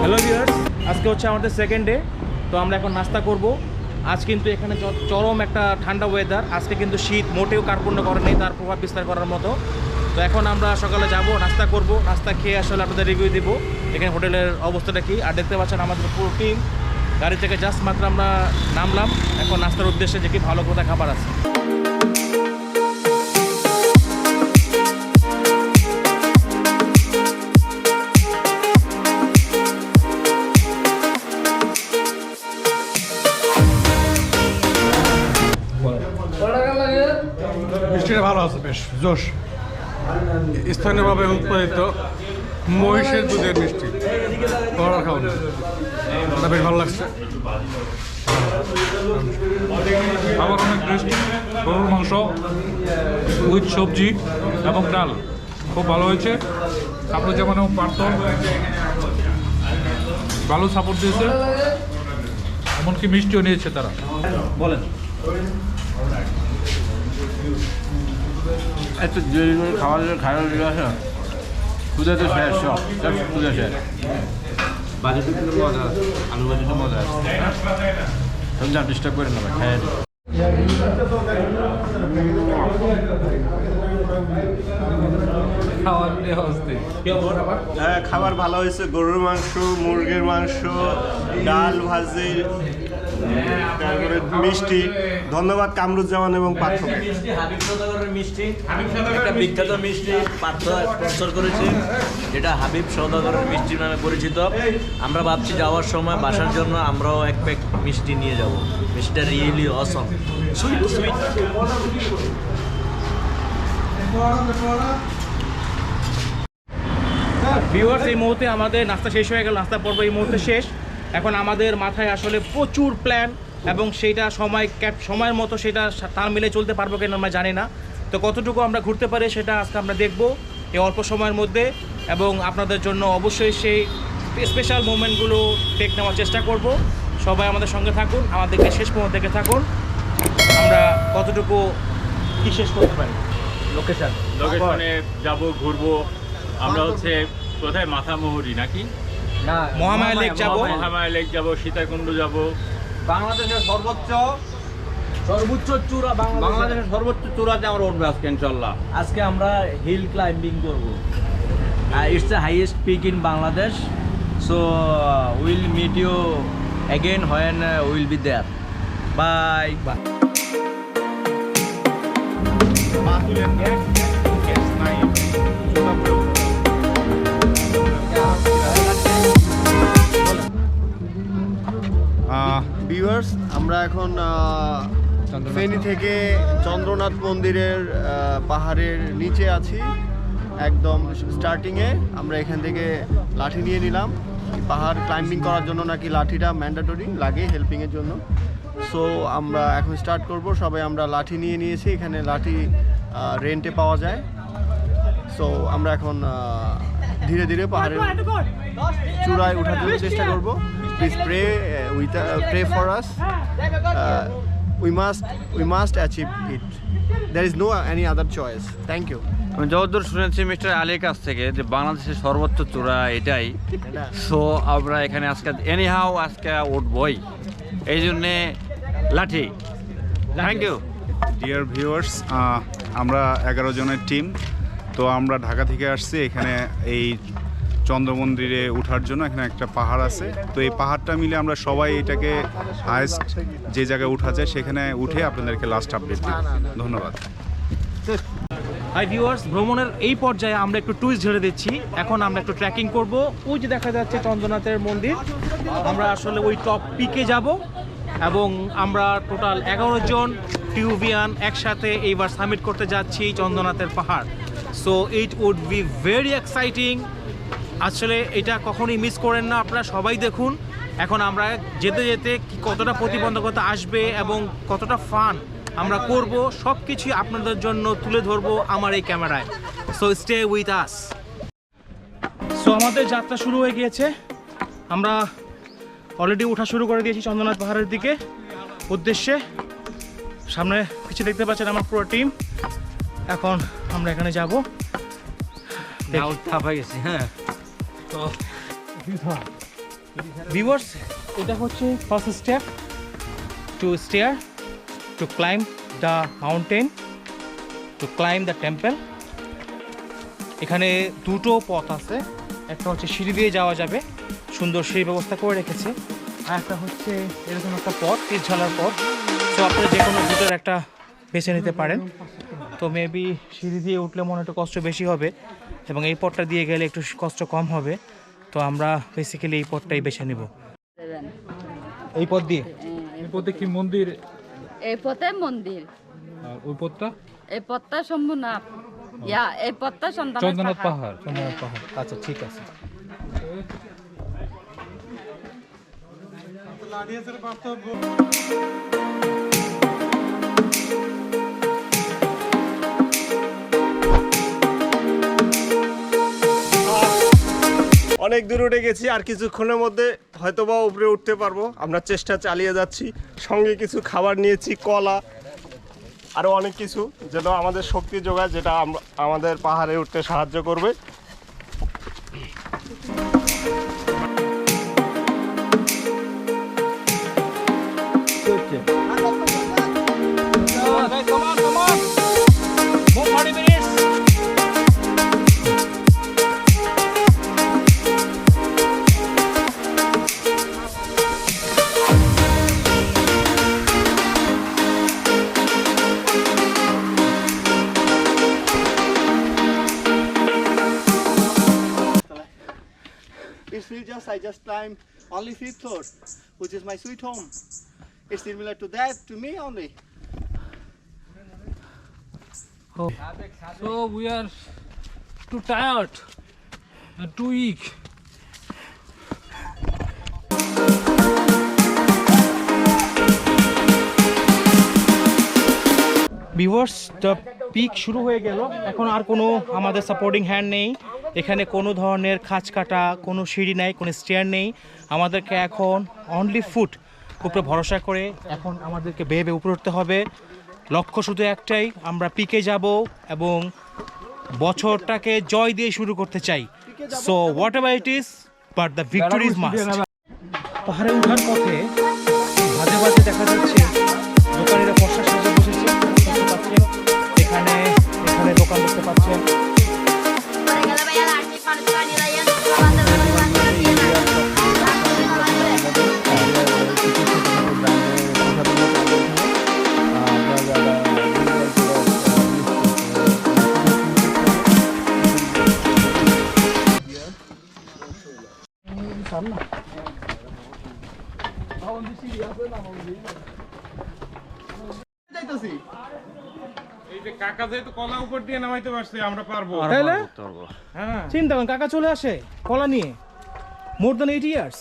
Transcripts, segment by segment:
Hello viewers, আজকে হচ্ছে আমাদের সেকেন্ড ডে। তো আমরা এখন নাস্তা করব। আজ কিন্তু এখানে চরম একটা ঠান্ডা ওয়েদার। আজকে কিন্তু শীত মোটেও কার্পণ্য করে নেই তার প্রভাব বিস্তার করার মতো। তো এখন আমরা সকালে যাব, নাস্তা করব, নাস্তা খেয়ে আসলে আপনাদের রিভিউ দিব এখানে হোটেলের অবস্থাটা কি। আর দেখতে পাচ্ছেন আমাদের পুরো টিম গাড়ি থেকে জাস্ট মাত্র আমরা নামলাম এখন নাস্তার উদ্দেশ্যে, যে কি ভালো কোথায় খাবার আছে। মিষ্টিটা ভালো আছে, বেশ জোশ। স্থানীয়ভাবে উৎপাদিত মহিষের দুধের মিষ্টি বড় খাওয়া, এটা বেশ ভালো লাগছে। আবার অনেক টেস্ট, গরুর মাংস উইথ সবজি এবং ডাল খুব ভালো হয়েছে। আপনার যেমন পারত ভালো সাপোর্ট দিয়েছে, এমনকি মিষ্টিও নিয়েছে তারা। বলেন এত দেরি করে খাওয়া আসে খুদে তো শেষ, সব খুদে শেষ। বাজেটও কিন্তু মজা আছে, আলু বাজেটও মজা আছে। তুমি যা ডিস্টার্ব করে নেবে খাইয়ে দেবে। হ্যাঁ, খাবার ভালো হয়েছে। গরুর মাংস, মুরগির মাংস, ডাল, ভাজি, তারপরে মিষ্টি। ধন্যবাদ কামরুজ্জামান এবং পার্থ। হাবিব সওদাগরের মিষ্টি, একটা বিখ্যাত মিষ্টি পার্থ স্পন্সর করেছে, যেটা হাবিব সওদাগরের মিষ্টি নামে পরিচিত। আমরা ভাবছি যাওয়ার সময় বাসার জন্য আমরাও এক প্যাক মিষ্টি নিয়ে যাব। মিষ্টিটা রিয়েলি অসম, সুইট সুইট। ভিউয়ার্স, এই মুহূর্তে আমাদের নাস্তা শেষ হয়ে গেল, নাস্তা পর্ব এই মুহূর্তে শেষ। এখন আমাদের মাথায় আসলে প্রচুর প্ল্যান, এবং সেইটা সময়ের মতো সেটা তাল মিলে চলতে পারবো কিনা আমরা জানি না। তো কতটুকু আমরা ঘুরতে পারি সেটা আজকে আমরা দেখব এই অল্প সময়ের মধ্যে, এবং আপনাদের জন্য অবশ্যই সেই স্পেশাল মোমেন্টগুলো টেক নেওয়ার চেষ্টা করব। সবাই আমাদের সঙ্গে থাকুন, আমাদেরকে শেষ পর্যন্ত দেখে থাকুন আমরা কতটুকু কি শেষ করতে পারি। লোকেশনে যাব, ঘুরবো। আমরা হচ্ছে কোথায়, মাথামুহুরি নাকি মহামায়া লেক যাব, মহামায়া লেক যাব, সীতাকুণ্ড যাব। বাংলাদেশের সর্বোচ্চ চূড়া, বাংলাদেশের সর্বোচ্চ চূড়াতে আমরা উঠবে আজকে ইনশাল্লাহ। আজকে আমরা হিল ক্লাইম্বিং করব। It's the highest peak in Bangladesh. So will meet you again when will be there. Bye bye. Viewers, আমরা এখন ফেনী থেকে চন্দ্রনাথ মন্দিরের পাহাড়ের নিচে আছি, একদম স্টার্টিংয়ে। আমরা এখান থেকে লাঠি নিয়ে নিলাম। পাহাড় ক্লাইম্বিং করার জন্য নাকি লাঠিটা ম্যান্ডেটরি লাগে হেল্পিংয়ের জন্য। সো আমরা এখন স্টার্ট করব। সবাই আমরা লাঠি নিয়ে নিয়েছি, এখানে লাঠি রেন্টে পাওয়া যায়। সো আমরা এখন ধীরে ধীরে পাহাড়ের চূড়ায় ওঠার জন্য চেষ্টা করব। Please pray for us. We must achieve it. There is no any other choice. Thank you. আমি যতদূর শুনেছি মিস্টার আলীর কাছ থেকে যে বাংলাদেশের সর্বোচ্চ চূড়া এটাই। সো আমরা এখানে আজকে এনিহাও আজকে উঠবই, এই জন্যে লাঠি। Thank you. ডিয়ার ভিউয়ার্স, আমরা 11 জনের টিম। তো আমরা ঢাকা থেকে আসছি এখানে এই চন্দ্র মন্দিরে ওঠার জন্য। এখানে একটা পাহাড় আছে, তো এই পাহাড়টা মিলে আমরা সবাই এটাকে হায়েস্ট যে জায়গায় উঠা যায় সেখানে উঠে আপনাদেরকে লাস্ট আপডেট দিই। ধন্যবাদ। হাই ভিউয়ার্স, ভ্রমণের এই পর্যায়ে আমরা একটু টুইস্ট ঝেড়ে দিচ্ছি। এখন আমরা একটু ট্রেকিং করব। ওই যে দেখা যাচ্ছে চন্দ্রনাথের মন্দির, আমরা আসলে ওই টপ পিকে যাব, এবং আমরা টোটাল 11 জন টিউবিয়ান একসাথে এইবার সামিট করতে যাচ্ছি চন্দ্রনাথের পাহাড়। So it would be very exciting. আসলে এটা কখনোই মিস করেন না, আপনারা সবাই দেখুন। এখন আমরা যেতে যেতে কতটা প্রতিবন্ধকতা আসবে এবং কতটা ফান আমরা করব, সব কিছুই আপনাদের জন্য তুলে ধরবো আমার এই ক্যামেরায়। So stay with us. So আমাদের যাত্রা শুরু হয়ে গিয়েছে। আমরা অলরেডি ওঠা শুরু করে দিয়েছি চন্দ্রনাথ পাহাড়ের দিকে উদ্দেশ্যে। সামনে কিছু দেখতে পাচ্ছেন আমার পুরো টিম। এখন আমরা এখানে যাব। গেছি। হ্যাঁ, তো ভিউয়ার্স, এটা হচ্ছে first step to stair to climb the mountain, to climb the temple. এখানে দুটো পথ আছে, একটা হচ্ছে সিঁড়ি দিয়ে যাওয়া যাবে, সুন্দর সিঁড়ি ব্যবস্থা করে রেখেছে, আর একটা হচ্ছে এরকম একটা পথ, তীরঝালার পথ। তো আপনারা যে কোনো দুটোর একটা বেছে নিতে পারেন। তো মেবি সিঁড়ি দিয়ে উঠলে মনে একটু কষ্ট বেশি হবে এবং এই পথটা দিয়ে গেলে একটু কষ্ট কম হবে। তো আমরা বেসিক্যালি এই পথটাই বেছে নেব। এই পথ দিয়ে এই পথে কি মন্দির? এই পথে মন্দির, আর ওই পথটা এই পথটা শম্ভুনাথ, এই পথটা চন্দ্রনাথ পাহাড়। চন্দ্রনাথ পাহাড়। আচ্ছা, ঠিক আছে। অনেক দূর উঠে গেছি, আর কিছুক্ষণের মধ্যে হয়তোবা উপরে উঠতে পারবো। আমরা চেষ্টা চালিয়ে যাচ্ছি, সঙ্গে কিছু খাবার নিয়েছি, কলা, আরও অনেক কিছু, যেন আমাদের শক্তি যোগায়, যেটা আমাদের পাহাড়ে উঠতে সাহায্য করবে। I just climbed only 5th floor, which is my sweet home. It's similar to that to me only. So we are too tired and too weak. Viewers, the peak শুরু হয়ে গেল। এখন আর কোনো আমাদের সাপোর্টিং হ্যান্ড নেই, এখানে কোনো ধরনের খাঁজ কাটা, কোনো সিঁড়ি নেই, কোনো স্টেয়ার নেই। আমাদেরকে এখন অনলি ফুট উপরে ভরসা করে এখন আমাদেরকে বেয়ে বেয়ে উপরে উঠতে হবে। লক্ষ্য শুধু একটাই, আমরা পিকে যাব এবং বছরটাকে জয় দিয়ে শুরু করতে চাই। So what ever it is, but the victory is must. পাহাড়ে ওঠার পথে মাঝে মাঝে দেখা যাচ্ছে দোকানিরা বর্ষা সাজে বসেছে, দেখতে পাচ্ছেন। এখানে এখানে দোকান দেখতে পাচ্ছেন। এই যে কাকা যেহেতু কলা উপর দিয়ে নামাইতে পারছে, আমরা পারবো। তাইলে হ্যাঁ, চিন্তা করেন, কাকা চলে আসে কলা নিয়ে, মোর দ্যান 8 ইয়ার্স।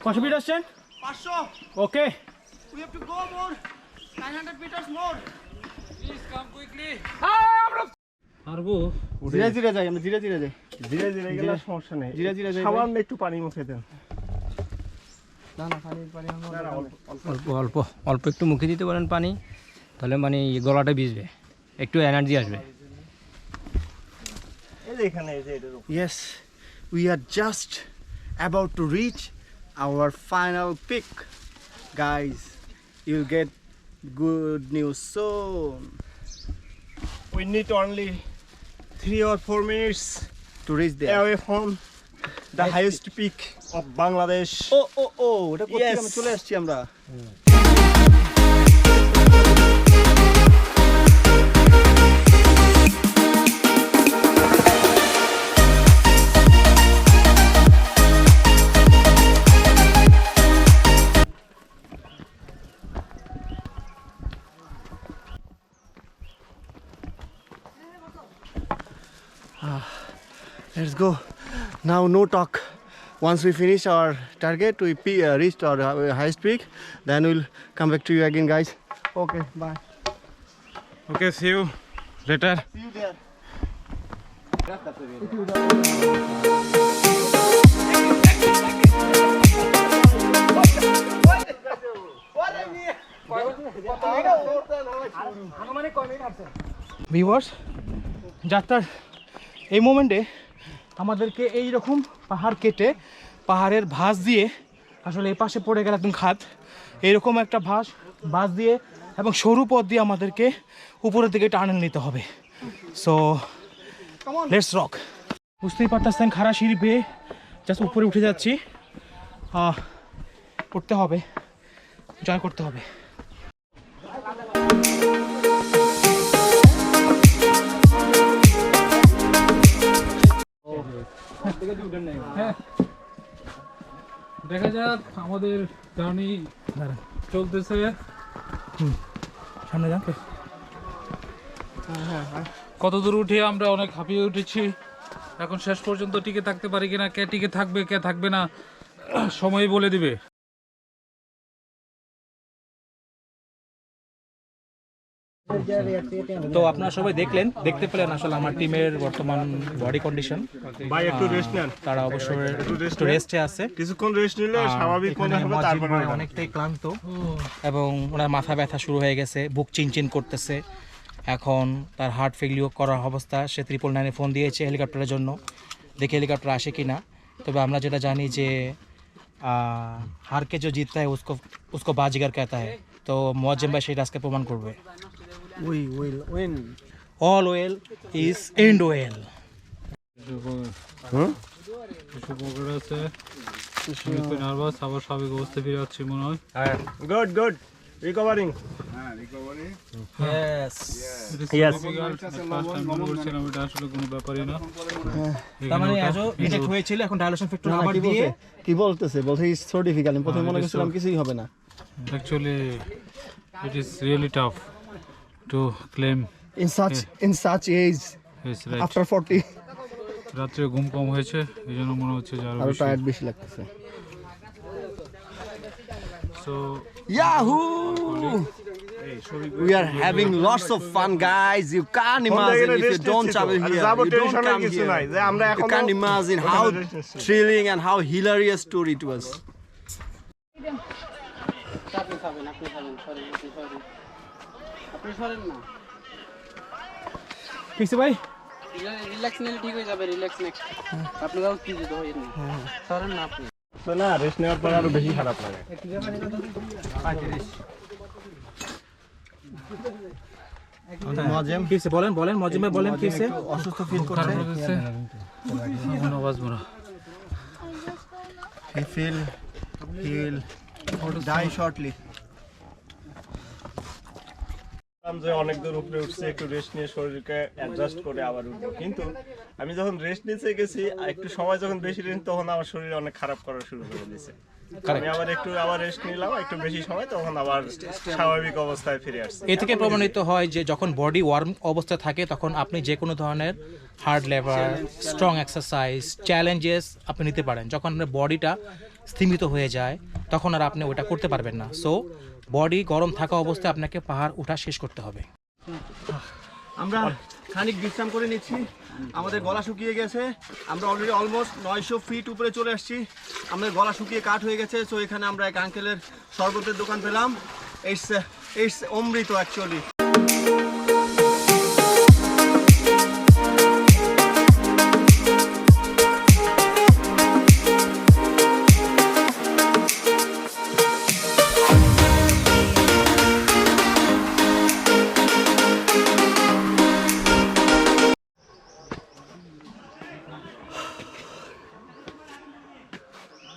কত ফিট আসছেন? 500. ওকে, We have to go more. 900 meters more. পারবো। ধীরে ধীরে যাই, আমরা ধীরে ধীরে যাই। ধীরে ধীরে গেলে সমস্যা নেই, ধীরে ধীরে যাই। সামান্য একটু পানি মুখে দেন। না না, পানি অল্প অল্প অল্প একটু মুখে দিতে পারেন পানি, তাহলে মানে গলাটা ভিজবে, একটু এনার্জি আসবে। এই যে এখানে, এই যে এটার উপর। Yes, we are just about to reach our final peak. Guys, you'll get good news soon. We need only 3 or 4 minutes To reach there. away from the highest peak of Bangladesh. ওটা করতে Yes. আমি চলে আসছি আমরা। Let's go. Now no talk. Once we finish our target, we reached our highest peak, then we'll come back to you again, guys. Okay, bye. Okay, see you later. See you there. Viewers, যাত্রার এই মোমেন্টে আমাদেরকে এই রকম পাহাড় কেটে পাহাড়ের ভাঁজ দিয়ে আসলে এই পাশে পড়ে গেল একদম খাদ, এইরকম একটা ভাঁজ দিয়ে এবং সরু পথ দিয়ে আমাদেরকে উপরের দিকে টানেল নিতে হবে। So let's rock. বুঝতেই পারতেছেন খাড়া সিঁড়ি পেয়ে জাস্ট উপরে উঠে যাচ্ছি। উঠতে হবে, জয় করতে হবে। দেখা যাক, আমাদের জার্নি চলতেছে। সামনে যাকে কত দূর উঠে আমরা অনেক হাঁপিয়ে উঠেছি। এখন শেষ পর্যন্ত টিকে থাকতে পারি কিনা, কে টিকে থাকবে কে থাকবে না সময় বলে দিবে। তো আপনারা সবাই দেখতে পেলেন আসলে আমার টিমের বর্তমান বডি কন্ডিশন। ভাই একটু রেস্ট নেন, তারা অবশ্যই একটু রেস্টে আছে, কিছুক্ষণ রেস্ট নিলে স্বাভাবিক মনে হবে। তারপরে অনেকটাই ক্লান্ত এবং ওনার মাথা ব্যথা শুরু হয়ে গেছে, বুক চিনচিন করতেছে। এখন তার হার্ট ফেলিওর করার অবস্থা। সে 999-এ ফোন দিয়েছে হেলিকপ্টারের জন্য, দেখে হেলিকপ্টার আসে কি না। তবে আমরা যেটা জানি যে হার কে जो जीतता है उसको बाजीगर कहता है। তো মুয়াজ্জেম ভাই সেটা আজকে প্রমাণ করবে। We will win. All oil is end oil. Nervous, আবার স্বাভাবিক অবস্থা ফিরে যাচ্ছি মনে হয়। Good good recovering. Yes. এটা আসলে কোনো ব্যাপারই না। তার মানে আজও রিজেক্ট হয়েছিল, এখন ডায়ালেশন ফ্যাক্টর আবার দিয়ে কি বলতেছে ইটস সো ডিফিকাল্ট। আমি প্রথমে মনে করছিলাম কিছুই হবে না। Actually, it is really tough to claim. In such age, Yes, right. after 40, রাত্রে ঘুম কম হয়েছে, এই জন্য মনে হচ্ছে যে আরো আরো বেশি। টায়ার্ড বেশি লাগতেছে। So, Yahoo! We are having lots of fun, guys. You can't imagine if you don't travel here. You don't come here. You can't imagine how thrilling and how hilarious tour it was. কিছু ভাই relax নিলে ঠিক হয়ে যাবে। Relax next আপনারাও কি যেতে হয় না সরেন না আপনি। না রেস্ট নেওয়ার পর আরো বেশি খারাপ লাগে। মজেম কিসে বলেন মজিম ভাই বলেন কিসে অসুস্থ ফিল করছে। He feel he'll die shortly. যে অনেক দূর উপরে উঠছে, একটু রেস্ট নিয়ে শরীরকে অ্যাডজাস্ট করে আবার উঠবো। কিন্তু আমি যখন রেস্ট নিতে গেছি, একটু সময় যখন বেশি নিন, তখন আমার শরীর অনেক খারাপ করা শুরু করে দিয়েছে। আমি আবার রেস্ট নিলাম একটু বেশি সময়, তখন আবার স্বাভাবিক অবস্থায় ফিরে আসছে। এ থেকে প্রমাণিত হয় যে যখন বডি ওয়ার্ম অবস্থায় থাকে তখন আপনি যে কোনো ধরনের hard labour, strong exercise, challenges আপনি নিতে পারেন। যখন আপনার বডিটা স্থিমিত হয়ে যায় তখন আর আপনি ওটা করতে পারবেন না। সো বডি গরম থাকা অবস্থায় আপনাকে পাহাড় ওঠা শেষ করতে হবে। আমরা খানিক বিশ্রাম করে নিচ্ছি, আমাদের গলা শুকিয়ে গেছে। আমরা অলরেডি অলমোস্ট 900 ফিট উপরে চলে আসছি। আমাদের গলা শুকিয়ে কাঠ হয়ে গেছে। সো এখানে আমরা এক আঙ্কেলের শরবতের দোকান পেলাম। It's Amrit actually.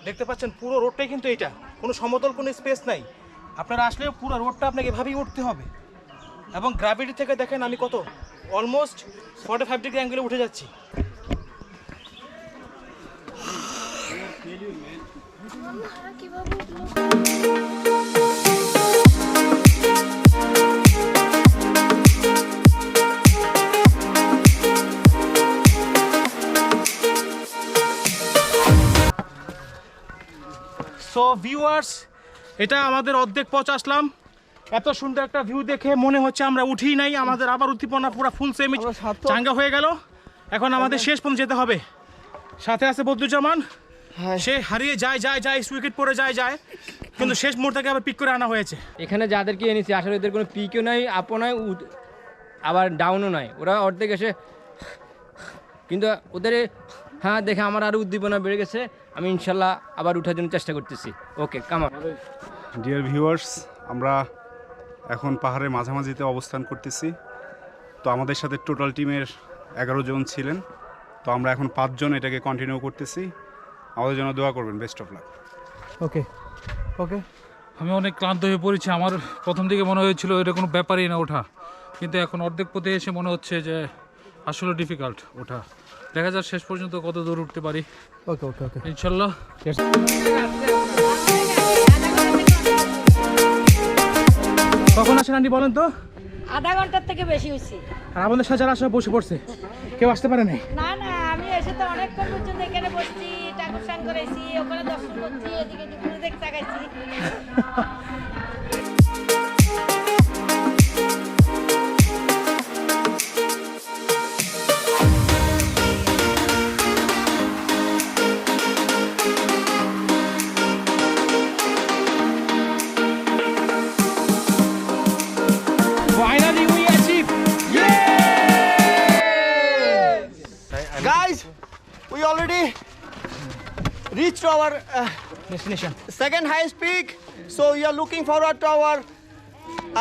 দেখতে পাচ্ছেন পুরো রোডটাই কিন্তু এটা, কোনো সমতল কোনো স্পেস নাই। আপনারা আসলে পুরো রোডটা আপনাকে এভাবেই উঠতে হবে। এবং গ্র্যাভিটি থেকে দেখেন আমি কত অলমোস্ট 45 ডিগ্রি অ্যাঙ্গেলে উঠে যাচ্ছি। সো ভিউয়ার্স, এটা আমাদের অর্ধেক পথ আসলাম। এত সুন্দর একটা ভিউ দেখে মনে হচ্ছে আমরা উঠিই নাই, আমাদের আবার উদ্দীপনা পুরো ফুল সেমি চাঙ্গা হয়ে গেল। এখন আমাদের শেষ পর্যন্ত যেতে হবে। সাথে আছে বদরুজ্জামান, সে হারিয়ে যায় উইকেট পড়ে যায়, কিন্তু শেষ মুহূর্তে আবার পিক করে আনা হয়েছে। এখানে যাদেরকে এনেছি আসলে এদের কোনো পিকও নাই, আপও নাই, আবার ডাউনও নাই, ওরা অর্ধেক এসে, কিন্তু ওদের হ্যাঁ দেখে আমার আরও উদ্দীপনা বেড়ে গেছে। আমি ইনশাল্লাহ আবার উঠার জন্য চেষ্টা করতেছি। ওকে কামান। ডিয়ার ভিউয়ার্স, আমরা এখন পাহাড়ের মাঝামাঝিতে অবস্থান করতেছি। তো আমাদের সাথে টোটাল টিমের 11 জন ছিলেন। তো আমরা এখন 5 জন এটাকে কন্টিনিউ করতেছি। আমাদের জন্য দোয়া করবেন। Best of luck. Okay okay. আমি অনেক ক্লান্ত হয়ে পড়েছি। আমার প্রথম দিকে মনে হয়েছিল এটা কোনো ব্যাপারই না ওঠা, কিন্তু এখন অর্ধেক পথে এসে মনে হচ্ছে যে আসলে ডিফিকাল্ট ওঠা। দেখা যাক শেষ পর্যন্ত কত দূর উঠতে পারি। ওকে ওকে ওকে ইনশাল্লাহ। কখন আসেন আন্টি বলেন তো? আধা ঘন্টার থেকে বেশি হয়েছে। আর আমাদের সাথে যারা আসলে বসে পড়ছে, কেউ আসতে পারে নাই। না না, আমি এসে তো অনেকক্ষণ পর্যন্ত এখানে বসছি, ঠাকুর সাং করেছি, ওখানে দর্শন করছি, এদিকে দুপুরে দেখতে তাকাইছি। Finally we achieve. Guys, we already reached our Destination. second highest peak, so we are looking forward to our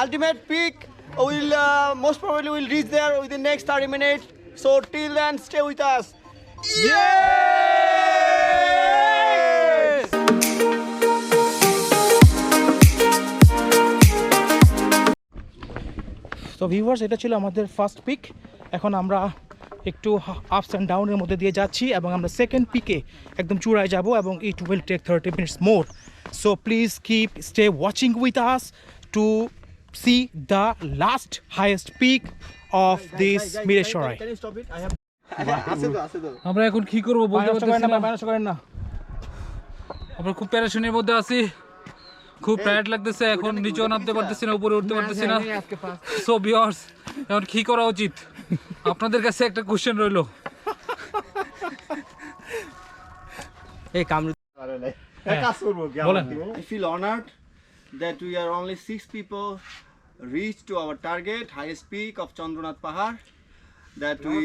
ultimate peak. We'll most probably will reach there within next 30 minutes, so till then stay with us. তো viewers, এটা ছিল আমাদের first pick. এখন আমরা একটু ups and ডাউনের মধ্যে দিয়ে যাচ্ছি এবং আমরা সেকেন্ড পিকে একদম চূড়ায় যাব এবং it will take 30 minutes more. So please stay watching with us to see the last highest peak of this Mirsharai. Can you stop it? I have. আমরা এখন কি করবো বলতে পারতেছি না। বায়না করেন না। আমরা খুব প্যারেশনের মধ্যে আছি, খুব টায়ার্ড লাগতেছে। এখন নিচেও নামতে পারতেছি না, উপরে উঠতে পারতেছি না। সো ভিউয়ার্স, এখন কি করা উচিত? আপনাদের কাছে একটা কোশ্চেন রইলো। এই কামরু বলেন। I feel honored that we are only 6 people reached to our target, highest peak of Chandranath Pahar. That we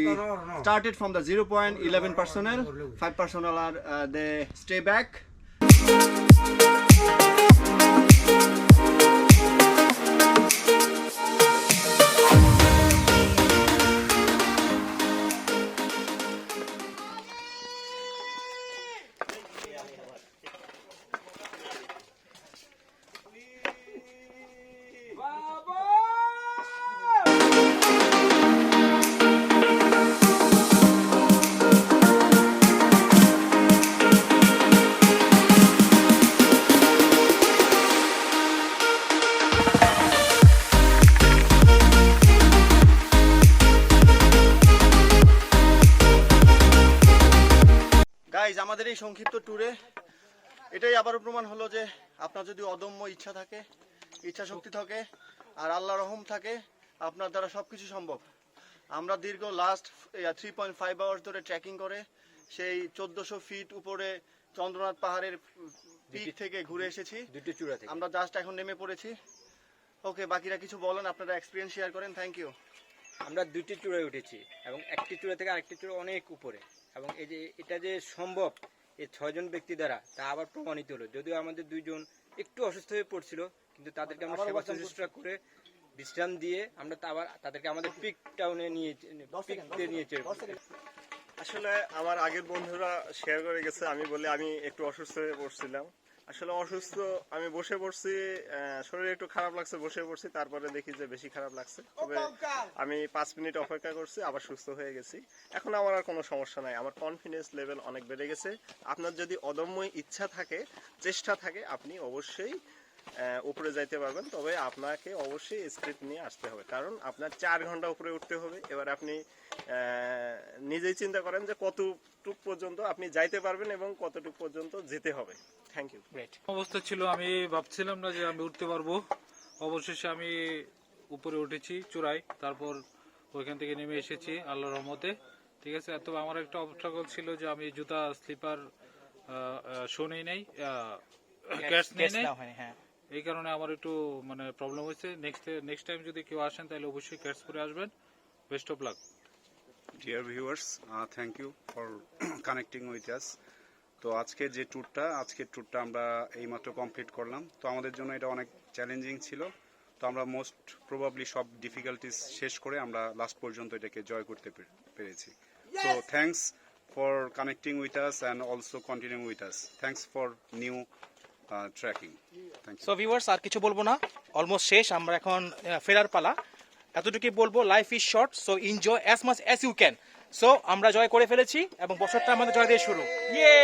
started from the 0 point, 11 personnel. 5 personnel are they stay back. Guys, আমাদের এই সংক্ষিপ্ত ট্যুরে এটাই আবারও প্রমাণ হলো যে আপনার যদি অদম্য ইচ্ছা থাকে, ইচ্ছা শক্তি থাকে আর আল্লাহ রহম থাকে, আপনার দ্বারা সব কিছু সম্ভব। আমরা দীর্ঘ লাস্ট 3.5 আওয়ার্স ধরে ট্রেকিং করে সেই 1400 ফিট উপরে চন্দ্রনাথ পাহাড়ের পিক থেকে ঘুরে এসেছি। আমরা জাস্ট এখন নেমে পড়েছি। ওকে, বাকিরা কিছু বলেন, আপনারা এক্সপিরিয়েন্স শেয়ার করেন। Thank you. আমরা 2টি চূড়ায় উঠেছি এবং একটি চূড়া থেকে আরেকটি চূড়া অনেক উপরে, এবং এই যে এটা যে সম্ভব এই 6 জন ব্যক্তি দ্বারা তা আবার প্রমাণিত হলো। যদিও আমাদের 2 জন একটু অসুস্থ হয়ে পড়ছিল, কিন্তু তাদেরকে আমরা সেবা শুশ্রূষা করে বিশ্রাম দিয়ে আমরা আবার তাদেরকে আমাদের পিক টাউনে নিয়ে আসলে আমার আগের বন্ধুরা শেয়ার করে গেছে, আমি বলি আমি একটু অসুস্থ হয়ে পড়ছিলাম। আসলে অসুস্থ আমি বসে পড়ছি, শরীরে একটু খারাপ লাগছে, বসে পড়ছি, তারপরে দেখি যে বেশি খারাপ লাগছে। তবে আমি 5 মিনিট অপেক্ষা করছি, আবার সুস্থ হয়ে গেছি। এখন আমার আর কোনো সমস্যা নাই, আমার কনফিডেন্স লেভেল অনেক বেড়ে গেছে। আপনার যদি অদম্য ইচ্ছা থাকে, চেষ্টা থাকে, আপনি অবশ্যই উপরে যাইতে পারবেন। তবে আপনাকে অবশ্যই স্ক্রিপ্ট নিয়ে আসতে হবে, কারণ আপনার 4 ঘন্টা উপরে উঠতে হবে। এবার আপনি নিজেই চিন্তা করেন যে কতটুক পর্যন্ত আপনি যাইতে পারবেন এবং কতটুক পর্যন্ত যেতে হবে। Thank you. অবস্থা ছিল, আমি ভাবছিলাম না যে আমি উঠতে পারবো। অবশেষে আমি উপরে উঠেছি চূড়ায়, তারপর ওইখান থেকে নেমে এসেছি আল্লাহর রহমতে। ঠিক আছে। তবে আমার একটা অবস্ট্রাগল ছিল যে আমি জুতা স্লিপার শো নেই নাই, ক্যাটস নেই নাই, হ্যাঁ এই কারণে আমার একটু মানে প্রবলেম হয়েছে। নেক্সট টাইম যদি কেউ আসেন তাহলে অবশ্যই ক্যাটস পরে আসবেন। Best of luck. Dear viewers, thank you for connecting with us. তো আজকের ট্যুরটা আমরা এইমাত্র কমপ্লিট করলাম। তো আমাদের জন্য এটা অনেক চ্যালেঞ্জিং ছিল। তো আমরা মোস্ট প্রবাবলি সব ডিফিকাল্টিস শেষ করে আমরা লাস্ট পর্যন্ত এটাকে জয় করতে পেরেছি। So thanks for connecting with us and also continuing with us. Thanks for new tracking. Thank you. So viewers, আর কিছু বলবো না, অলমোস্ট শেষ। আমরা এখন ফেরার পালা। এতটুকুই বলবো, life is short, so enjoy as much as you can. So আমরা জয় করে ফেলেছি এবং বছরটা আমাদের জয় দিয়ে শুরু। ইয়ে